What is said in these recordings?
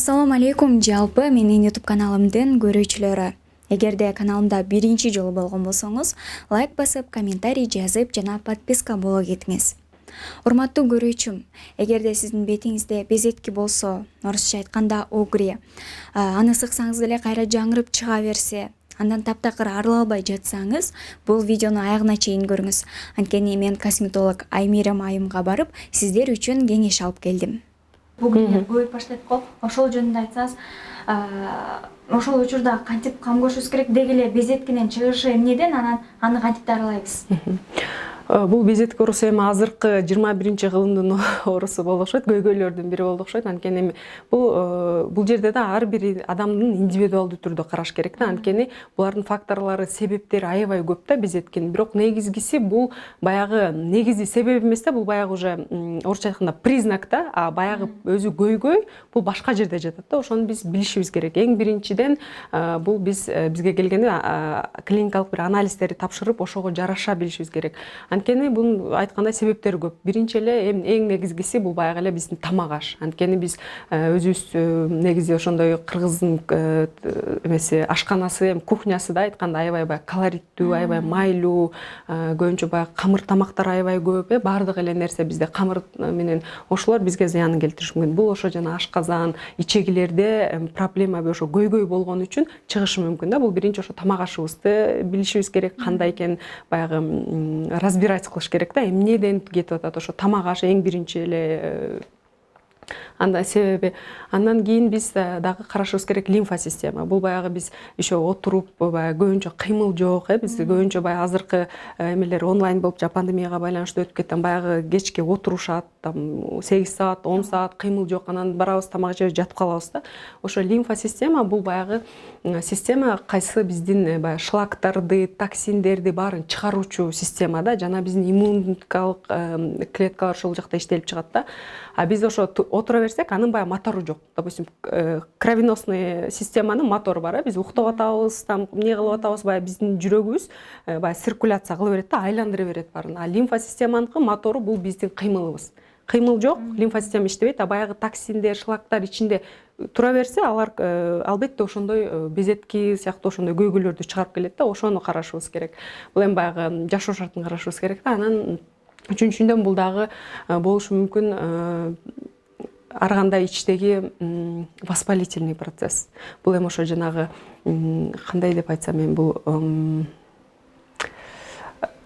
Ассаламу алейкум, жалпы менин YouTube каналымдын көрүүчүлөрү. Эгерде каналымда биринчи жолу болгон болсоңуз, лайк басып, комментарий жазып жана подписка боло кетиңиз. Урматтуу көрүүчүм, эгерде сиздин бетиңизде безетки болсо, орусча айтканда огри, аны сыксаңыз деле кайра жаңырып чыга берсе, андан таптакыр арыла албай жатсаңыз, бул видеону аягына чейин көрүңүз. Анткени мен косметолог Аймирем айымга барып, сиздер үчүн кеңеш алып келдим. Бүгүн көбөйүп баштайт го. Ошол жөнүндө айтсаңыз, ошол учурда кантип кам көрүшүбүз керек, деги эле безеткинин чыгышы эмнеден, анан аны кантип дарылайбыз? Бул безетки оорусу эми азыркы 21 кылымдын оорусу болуп окшойт, көйгөйлөрдүн бири болуп окшойт. Анткени эми бул жерде да ар бир адамдын индивидуалдуу түрдө караш керек да. Анткени булардын факторлору, себептери аябай көп да безеткинин. Бирок негизгиси бул баягы негизи себеп эмес да, бул баягы уже орусча айтканда признак да, а баягы өзү көйгөй бул башка жерде жатат да. Ошону биз билишибиз керек. Эң биринчиден бул бизге келгенде клиникалык бир анализдерди тапшырып, ошого жараша билишибиз керек. Анткени бунун айткандай себептери көп. Биринчи эле эң негизгиси бул баягы эле биздин тамак аш. Анткени биз өзүбүз негизи ошондой кыргыздын эмеси ашканасы, кухнясы да айтканда аябай колориттүү, аябай майлуу, көбүнчө баягы камыр тамактар аябай көп, баардык эле нерсе бизде камыр менен, ошолор бизге зыянын келтириши мүмкүн. Бул ошо жана ашказан, ичегилерде проблема ошо көйгөй болгон үчүн чыгышы мүмкүн да. Бул биринчи ошо тамак ашыбызды билишибиз керек, кандай экенин баягы разбирать кылыш керек да, эмнеден кетип атат. Ошо тамак аш эң биринчи эле анда себеби. Андан кийин биз дагы карашыбыз керек лимфа система. Бул баягы биз еще отуруп, баягы көбүнчө кыймыл жок, биз көбүнчө баягы азыркы эмелер онлайн болуп, пандемияга байланыштуу өтүп кеткен, баягы кечке отурушат, 8 саат, 10 саат кыймыл жок, анан барабыз тамак жеп жатып калабыз да. Ошо лимфа система бул баягы система кайсы биздин баягы шлактарды, токсиндерди баарын чыгаруучу система да, жана биздин иммуникалык клеткалар ошол жакта иштелип чыгат да. А биз ошо отура берсек, анын баягы мотору жок. Допустим, кровеносный системанын мотору бар, биз уктап атабыз, эмне кылып атабыз, баягы биздин жүрөгүбүз баягы циркуляция кыла берет да, айландыра берет баарын. А лимфа системанын мотору бул биздин кыймылыбыз. Кыймыл жок, лимфа система иштебейт, а баягы токсиндер, шлактар ичинде тура берсе, алар албетте ошондой безетки сыяктуу ошондой көйгөйлөрдү чыгарып келет да. Ошону карашыбыз керек. Бул эми баягы жашоо шартын карашыбыз керек да. Анан үчүнчүдөн бул дагы болушу мүмкүн ар кандай ичтеги воспалительный процесс. Бул эми ошо жанагы кандай деп айтсам, эми бул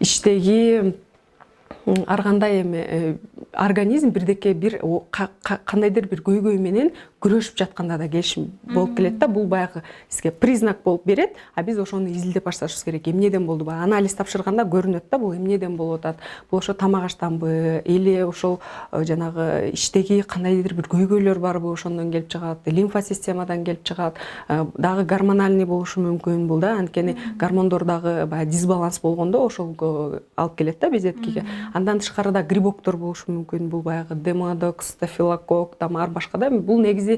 ичтеги ар кандай эми организм бирдеке бир кандайдыр бир көйгөй менен күрөшүп жатканда да келишим болуп келет да. Бул баягы бизге признак болуп берет, а биз ошону изилдеп башташыбыз керек. Эмнеден болду? Баягы анализ тапшырганда көрүнөт да, бул эмнеден болуп атат. Бул ошо тамак аштанбы, или ошол жанагы ичтеги кандайдыр бир көйгөйлөр барбы, ошондон келип чыгат, лимфа системадан келип чыгат. Дагы гормональный болушу мүмкүн бул да. Анткени гормондор дагы баягы дисбаланс болгондо ошого алып келет да безеткиге. Андан тышкары да грибоктор болушу мүмкүн. Бул баягы демодокс, стафилококк, ар башка да. Бул негизи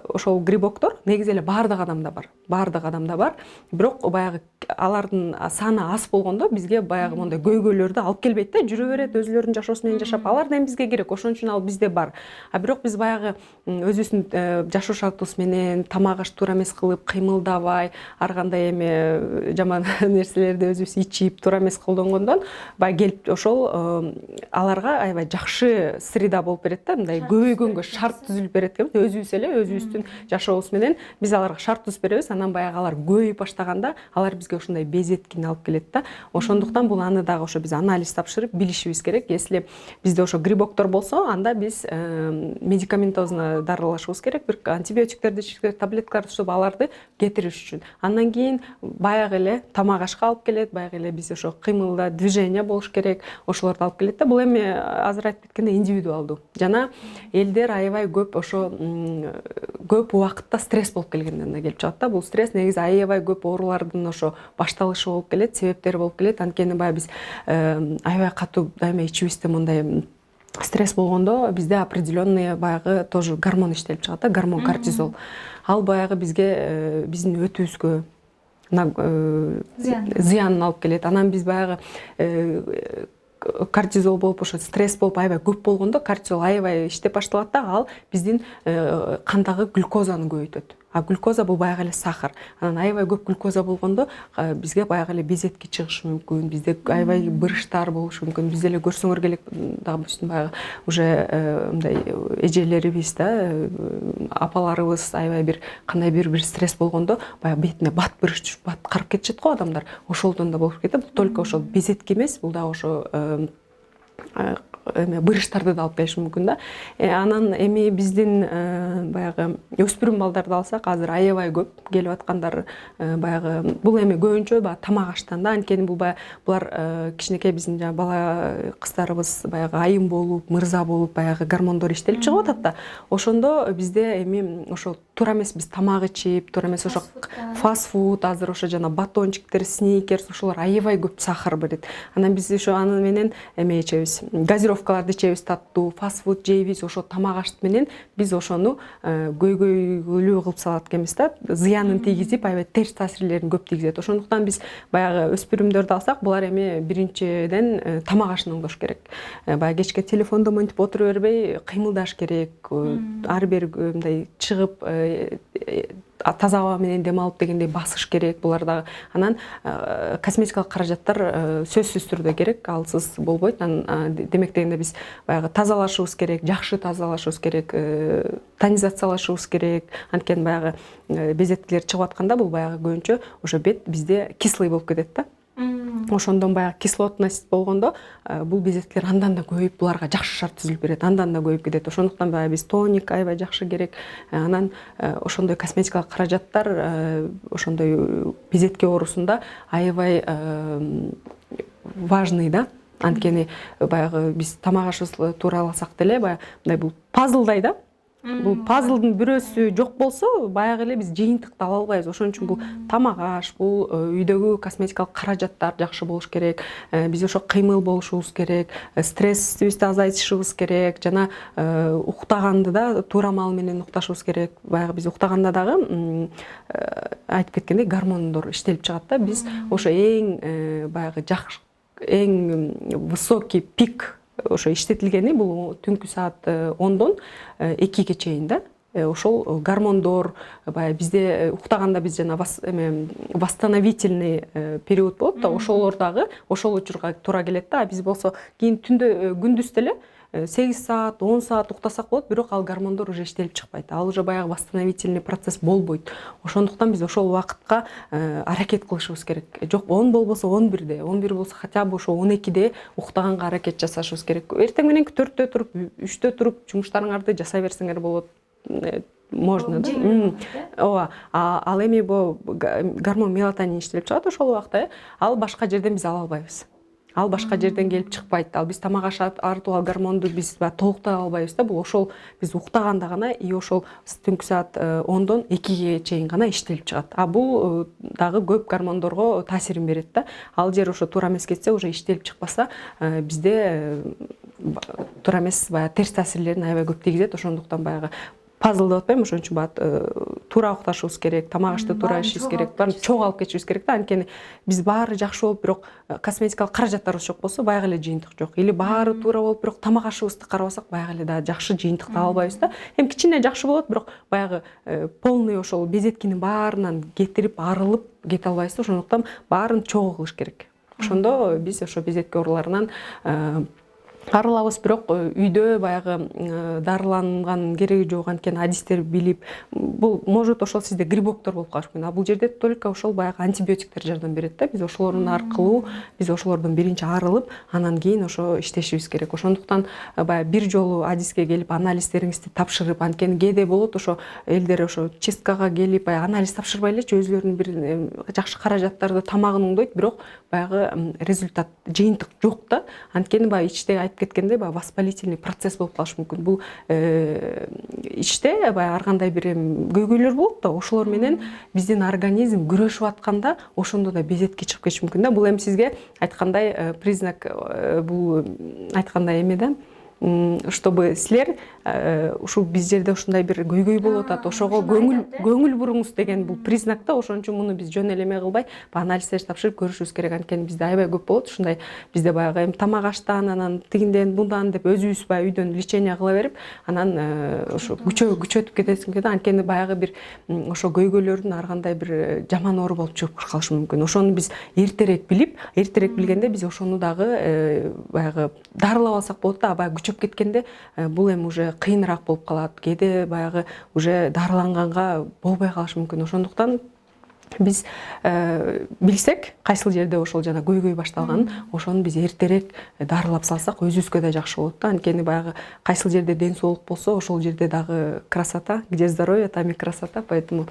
ошол грибоктор негизи эле баардык адамда бар. Баардык адамда бар. Бирок баягы алардын саны аз болгондо бизге баягы мондай көйгөйлөрдү алып келбейт да. Жүрө берет, өзүлөрүнүн жашоосу менен жашап, алар да бизге керек. Ошон үчүн ал бизде бар. А бирок биз баягы өзүбүздүн жашоо шартыбыз менен тамак аш туура эмес кылып, кыймылдабай, ар кандай эме жаман нерселерди өзүбүз ичип, туура эмес колдонгондон баягы келип ошол аларга аябай жакшы среда болуп берет да, мындай көбөйгөнгө шарт түзүлүп берет экен. Өзүбүз эле өзүбүздүн жашообуз менен биз аларга шарт түзүп беребиз. Анан баягы алар көбөйүп баштаганда алар бизге ушундай безеткини алып келет да. Ошондуктан бул аны дагы ошо биз анализ тапшырып билишибиз керек. Если бизде ошо грибоктор болсо, анда биз медикаментозно дарылашыбыз керек. Бир антибиотиктерди ичиш керек, таблеткаларды, чтобы аларды кетириш үчүн. Андан кийин баягы эле тамак ашка алып келет, баягы эле биз ошо кыймылда движение болуш керек. Ошолорду алып келет да. Бул эми азыр айтып кеткендей индивидуалдуу. Жана элдер аябай көп ошо көп убакытта стресс болуп келгенден да келип чыгат да. Бул стресс негизи аябай көп оорулардын ошо башталышы болуп келет, себептери болуп келет. Анткени баягы биз аябай катуу дайыма ичибизде мондай стресс болгондо бизде определенный баягы тоже гормон иштелип чыгат да, гормон кортизол. Ал баягы бизге биздин өтүбүзгө зыянын алып келет. Анан биз баягы кортизол болуп ошо стресс болуп аябай көп болгондо кортизол аябай иштеп башталат да, ал биздин кандагы глюкозаны көбөйтөт. А глюкоза бул баягы эле сахар. Анан аябай көп глюкоза болгондо бизге баягы эле безетки чыгышы мүмкүн, бизде аябай бырыштар болушу мүмкүн. Биз эле көрсөңөр келек дагы биздин баягы уже мындай эжелерибиз да, апаларыбыз аябай бир кандай бир стресс болгондо баягы бетине бат бырыш түшүп бат карып кетишет го адамдар. Ошолдон да болуп кетет. Бул только ошол безетки эмес, бул дагы ошо бырыштарды да алып келиши мүмкүн да. Анан эми биздин баягы өспүрүм балдарды алсак, азыр аябай көп келип аткандар баягы бул эми көбүнчө баягы тамак аштан да, анткени булар кичинекей биздин жана бала кыздарыбыз баягы айым болуп, мырза болуп баягы гормондор иштелип чыгып атат да. Ошондо бизде эми ошо туура эмес биз тамак ичип, туура эмес ошо фастфуд, азыр ошо жана батончиктер, сникерс, ошолор аябай көп сахар берет. Анан биз ошо аны менен эме ичебиз, газировкаларды ичебиз, таттуу, фастфуд жейбиз, ошо тамак аш менен биз ошону көйгөйлүү кылып салат экенбиз да, зыянын тийгизип, аябай терс таасирлерин көп тийгизет. Ошондуктан биз баягы өспүрүмдөрдү алсак, булар эми биринчиден тамак ашын оңдош керек. Баягы кечке телефондо монтип отура бербей, кыймылдаш керек. Ар бир мындай чыгып таза аба менен дем алып дегендей басыш керек булар дагы. Анан косметикалык каражаттар сөзсүз түрдө керек, алсыз болбойт. Анан демек дегенде биз баягы тазалашыбыз керек, жакшы тазалашыбыз керек, тонизациялашыбыз керек. Анткени баягы безеткилер чыгып атканда бул баягы көбүнчө ошо бет бизде кислый болуп кетет да. Ошондон баягы кислотность болгондо бул безеткилер андан да көбөйүп, буларга жакшы шарт түзүлүп берет, андан да көбөйүп кетет. Ошондуктан баягы биз тоник аябай жакшы керек. Анан ошондой косметикалык каражаттар ошондой безетки оорусунда аябай важный да. Анткени баягы биз тамак ашыбызды туура алсак деле баягы мындай бул пазлдай да. Бул пазлдын бирөөсү жок болсо, баягы эле биз жыйынтыкты ала албайбыз. Ошон үчүн бул тамак аш, бул үйдөгү косметикалык каражаттар жакшы болуш керек. Биз ошо кыймыл болушубуз керек, стрессибизди азайтышыбыз керек, жана уктаганды да туура маал менен укташыбыз керек. Баягы биз уктаганда дагы айтып кеткендей гормондор иштелип чыгат да. Биз ошо эң баягы жакшы, эң высокий пик ошо иштетилгени бул түнкү саат 10дон 2ге чейин да. Ошол гормондор баягы бизде уктаганда биз жана восстановительный период болот да, ошолор дагы ошол учурга туура келет да. Биз болсо кийин түндө күндүз деле 8 саат, 10 саат уктасак болот, бирок ал гормондор уже иштелип чыкпайт. Ал уже баягы восстановительный процесс болбойт. Ошондуктан биз ошол убакытка аракет кылышыбыз керек. Жок 10 болбосо 11де, 11 болсо хотя бы ошо 12де уктаганга аракет жасашыбыз керек. Эртең мененки 4тө туруп, 3тө туруп жумуштарыңарды жасай берсеңер болот. Можно да. Ооба. Ал эми бу гормон мелатонин иштелип чыгат ошол убакта, ал башка жерден биз ала албайбыз. Ал башка жерден келип чыкпайт. Ал биз тамак аркылуу гормонду биз толуктай албайбыз да. Бул ошол биз уктаганда гана и ошол түнкү саат 10дон 2ге чейин гана иштелип чыгат. А бул дагы көп гормондорго таасирин берет да. Ал жер ошо туура эмес кетсе, уже иштелип чыкпаса, бизде туура эмес баягы терс таасирлерин аябай көп тийгизет. Ошондуктан баягы пазл деп атпайм, ошон үчүн баягы туура укташыбыз керек, тамак ашты туура ишибиз керек, баарын чогуу алып кетишибиз керек да. Анткени биз баары жакшы болуп, бирок косметикалык каражаттарыбыз жок болсо, баягы эле жыйынтык жок. Или баары туура болуп, бирок тамак ашыбызды карабасак, баягы эле да жакшы жыйынтыкты ала албайбыз да. Эми кичине жакшы болот, бирок баягы полный ошол безеткинин баарынан кетирип, арылып кете албайбыз да. Ошондуктан баарын чогуу кылыш керек. Ошондо биз ошо безетки ооруларынан арылабыз. Бирок үйдө баягы дарыланган кереги жок, анткени адистер билип, бул может ошол сизде грибоктор болуп калышы мүмкүн. А бул жерде только ошол баягы антибиотиктер жардам берет да. Биз ошолордун аркылуу биз ошолордон биринчи арылып, анан кийин ошо иштешибиз керек. Ошондуктан баягы бир жолу адиске келип анализдериңизди тапшырып, анткени кээде болот ошо элдер ошо чисткага келип баягы анализ тапшырбай элечи өзүлөрүнүн бир жакшы каражаттарды тамагын оңдойт, бирок баягы результат, жыйынтык жок да. Анткени баягы ичте айтып кеткендей баягы воспалительный процесс болуп калышы мүмкүн. Бул ичте баягы ар кандай бир көйгөйлөр болот да, ошолор менен биздин организм күрөшүп атканда ошондо да безетки чыгып кетиши мүмкүн да. Бул эми сизге айткандай признак, бул айткандай эме да, чтобы силер ушул биз жерде ушундай бир көйгөй болуп атат, ошого көңүл буруңуз деген бул признак да. Ошон үчүн муну биз жөн эле эме кылбай анализдерди тапшырып көрүшүбүз керек. Анткени бизде аябай көп болот ушундай, бизде баягы эми тамак аштан, анан тигинден бундан деп өзүбүз баягы үйдөн лечение кыла берип, анан ошо күчөтүп кетесиң да. Анткени баягы бир ошо көйгөйлөрдүн ар кандай бир жаман оору болуп чыгып калышы мүмкүн. Ошону биз эртерээк билгенде биз ошону дагы баягы дарылап алсак болот да. Баягы күчөп кеткенде бул эми уже кыйыныраак болуп калат. Кээде баягы уже дарыланганга болбой калышы мүмкүн. Ошондуктан биз билсек кайсыл жерде ошол жана көйгөй башталганын, ошону биз эртерээк дарылап салсак өзүбүзгө да жакшы болот да. Анткени баягы кайсыл жерде ден соолук болсо, ошол жерде дагы красота, где здоровье, там и красота. Поэтому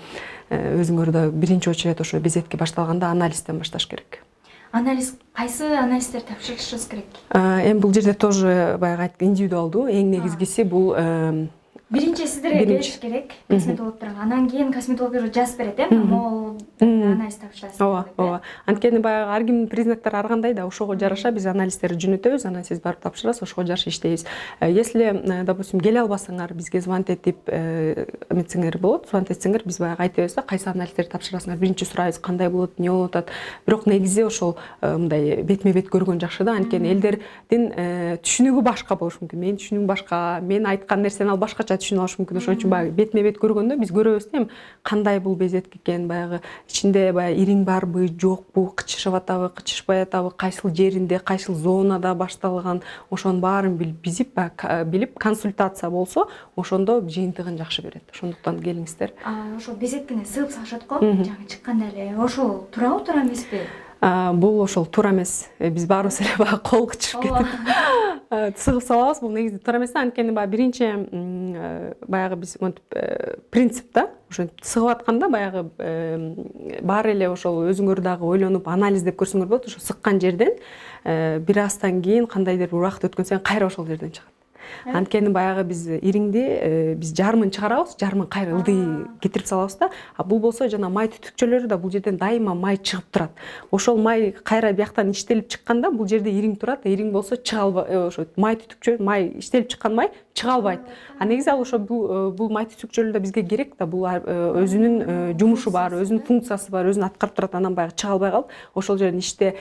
өзүңөр да биринчи очередь ошо безетке башталганда анализден башташ керек. Кайсы анализдер тапшырышыбыз керек? Эми бул жерде тоже баягы айттык, индивидуалдуу. Эң негизгиси бул Биринчи сиздерге келиш керек косметологдорго. Анан кийин косметологдор жазып берет, могул анализ тапшырасыз. Ооба. Анткени баягы ар кимдин признактары ар кандай да, ошого жараша биз анализдерди жөнөтөбүз, анан сиз барып тапшырасыз, ошого жараша иштейбиз. Если, допустим, келе албасаңар, бизге звонить этип эметсеңер болот. Звонить этсеңер, биз баягы айтабыз да, кайсы анализдерди тапшырасыңар. Биринчи сурайбыз, кандай болот, эмне болуп атат. Бирок негизи ошол мындай бетме бет көргөн жакшы да. Анткени элдердин түшүнүгү башка болушу мүмкүн. Менин түшүнүгүм башка, мен айткан нерсени ал башкача түшүнө алышы мүмкүн. Ошон үчүн баягы бетме бет көргөндө биз көрөбүз да, кандай бул безетки экен, баягы ичинде баягы ириң барбы, жокпу, кычышып атабы, кычышпай атабы, кайсыл жеринде, кайсыл зонада башталган, ошонун баарын билип консультация болсо, ошондо жыйынтыгын жакшы берет. Ошондуктан келиңиздер. Ошо безеткени сыгып салышат го, жаңы чыкканда эле. Ошол туурабы, туура эмеспи? Бул ошол туура эмес. Биз баарыбыз эле баягы кол кычышып кетип сыгып салабыз. Бул негизи туура эмес. Анткени баягы биринчи баягы биз монтип принцип да, ошо сыгып атканда баягы баары эле ошол өзүңөр дагы ойлонуп анализдеп көрсөңөр болот. Ошо сыккан жерден бир аздан кийин кандайдыр бир убакыт өткөн сайын кайра ошол жерден чыгат. Анткени баягы биз ириңди биз жарымын чыгарабыз, жарымын кайра ылдый кетирип салабыз да. Бул болсо жана май түтүкчөлөрү да бул жерден дайыма май чыгып турат. Ошол май кайра бияктан иштелип чыкканда бул жерде ириң турат, ириң болсо чыга албайт. Ошо май түтүкчө, май иштелип чыккан май чыга албайт. Негизи ал ошо бул май түтүкчөлөр да бизге керек да. Бул өзүнүн жумушу бар, өзүнүн функциясы бар, өзүн аткарып турат. Анан баягы чыга албай калып, ошол жерден иште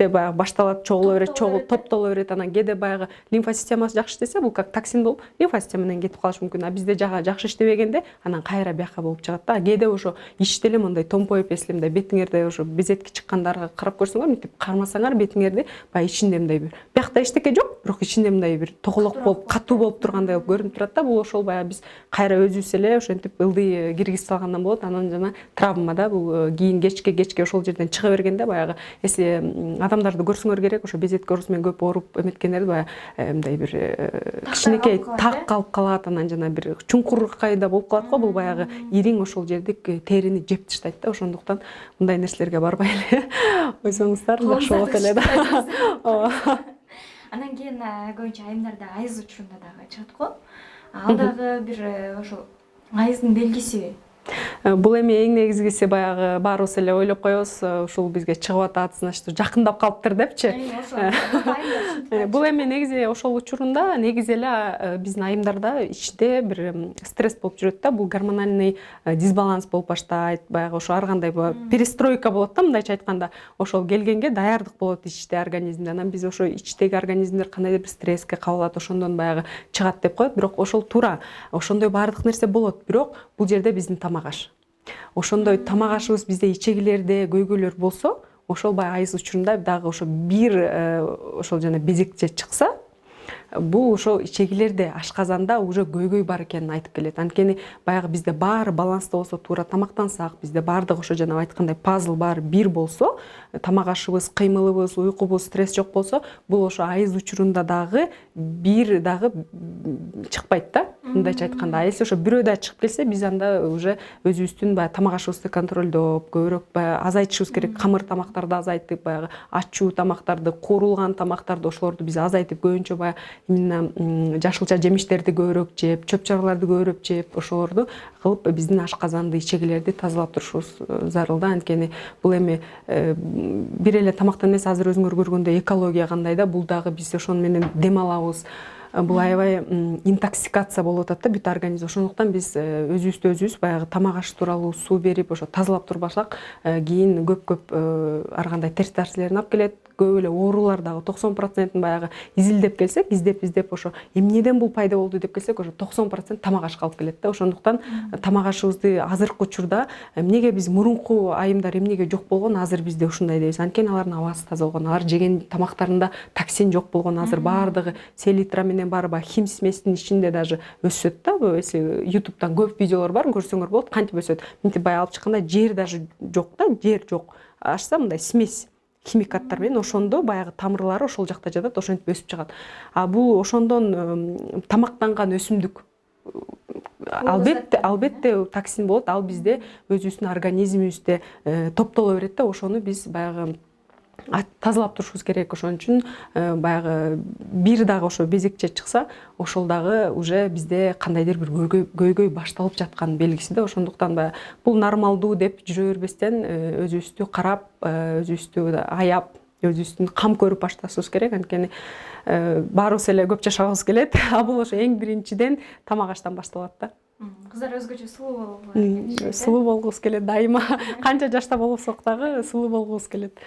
баягы башталат, чогула берет, топтоло берет. Анан кээде баягы лимфосистемасы жакшы иштесе, бул как токсин болуп лимфосистема менен кетип калышы мүмкүн. Бизде жакшы иштебегенде анан кайра бияка болуп чыгат да. Кээде ошо иште эле мындай томпоюп, если мындай бетиңерде ошо безетки чыккандарга карап көрсөңөр, мынтип кармасаңар бетиңерди, баягы ичинде мындай бир биякта эчтеке жок, бирок ичинде мындай бир тоголок болуп, катуу болуп тургандай болуп көрүнүп турат да. Бул ошол баягы биз кайра өзүбүз эле ошентип ылдый киргизип салгандан болот. Анан жана травма да, бул кийин кечке ошол жерден чыга бергенде баягы, если адамдарды көрсөңөр керек, ошо безетки оорусу менен көп ооруп эметкендерди баягы мындай бир кичинекей так калып калат, анан жана бир чуңкур кайда болуп калат го. Бул баягы ириң ошол жерди терини жеп таштайт да. Ошондуктан мындай нерселерге барбай эле койсоңуздар жакшы болот эле да. Анан кийин көбүнчө айымдарда айыз учурунда дагы чыгат го. Ал дагы бир ошол айыздын белгиси. Бул эми эң негизгиси баягы баарыбыз эле ойлоп коебуз, ушул бизге чыгып атат, значит, жакындап калыптыр депчи. Бул эми негизи ошол учурунда негизи эле биздин айымдарда ичте бир стресс болуп жүрөт да. Бул гормональный дисбаланс болуп баштайт. Баягы ошо ар кандай перестройка болот да, мындайча айтканда. Ошол келгенге даярдык болот ичте организмде. Анан биз ошо ичтеги организмдер кандайдыр бир стресске кабылат, ошондон баягы чыгат деп коет. Бирок ошол туура. Ошондой баардык нерсе болот. Бирок бул жерде биздин тамак аш. Ошондой тамак ашыбыз бизде ичегилерде көйгөйлөр болсо, ошол баягы айыз учурунда дагы ошо бир ошол жана безекче чыкса, бул ошо ичегилерде, ашказанда уже көйгөй бар экенин айтып келет. Анткени баягы бизде баары баланста болсо, туура тамактансак, бизде баардыгы ошо жана айткандай пазл баары бир болсо, тамак ашыбыз, кыймылыбыз, уйкубуз, стресс жок болсо, бул ошо айыз учурунда дагы бир дагы чыкпайт да. Мындайча айтканда, если ошо бирөө да чыгып келсе, биз анда уже өзүбүздүн баягы тамак ашыбызды контролдоп, көбүрөөк баягы азайтышыбыз керек. Камыр тамактарды азайтып, баягы ачуу тамактарды, куурулган тамактарды, ошолорду биз азайтып, көбүнчө баягы именно жашылча жемиштерди көбүрөөк жеп, чөп чараларды көбүрөөк жеп, ошолорду кылып биздин ашказанды, ичегилерди тазалап турушубуз зарыл да. Анткени бул эми бир эле тамактан эмес, азыр өзүңөр көргөндөй экология кандай да, бул дагы биз ошону менен дем алабыз. Бул аябай интоксикация болуп атат да бүт организм. Ошондуктан биз өзүбүздү өзүбүз баягы тамак аш тууралуу суу берип, ошо тазалап турбасак, кийин көп ар кандай терс нерселерин алып келет. Көп эле оорулар дагы 90% баягы изилдеп келсек, издеп ошо эмнеден бул пайда болду деп келсек, ошо 90% тамак ашка алып келет да. Ошондуктан тамак ашыбызды азыркы учурда эмнеге биз мурунку айымдар эмнеге жок болгон, азыр бизде ушундай дейбиз. Анткени алардын абасы таза болгон, алар жеген тамактарында токсин жок болгон, азыр баардыгы селитра менен баары хим сместин ичинде даже өсөт да. Если ютубтан көп видеолор бар, көрсөңөр болот, кантип өсөт. Мынтип баягы алып чыкканда жер даже жок да, жер жок. Ашса мындай смесь химикаттар менен ошондо баягы тамырлары ошол жакта жатат, ошентип өсүп чыгат. А бул ошондон тамактанган өсүмдүк албетте токсин болот. Ал бизде өзүбүздүн организмибизде топтоло берет да. Ошону биз баягы тазалап турушубуз керек. Ошон үчүн баягы бир дагы ошо безекче чыкса, ошол дагы уже бизде кандайдыр бир көйгөй башталып жаткан белгиси да. Ошондуктан баягы бул нормалдуу деп жүрө бербестен өзүбүздү карап, өзүбүздү аяп, өзүбүздүн кам көрүп башташыбыз керек. Анткени баарыбыз эле көп жашагыбыз келет. А бул ошо эң биринчиден тамак аштан башталат да. Кыздар өзгөчө сулуу болуу Сулуу болгубуз келет дайыма. Канча жашта болсок дагы сулуу болгубуз келет.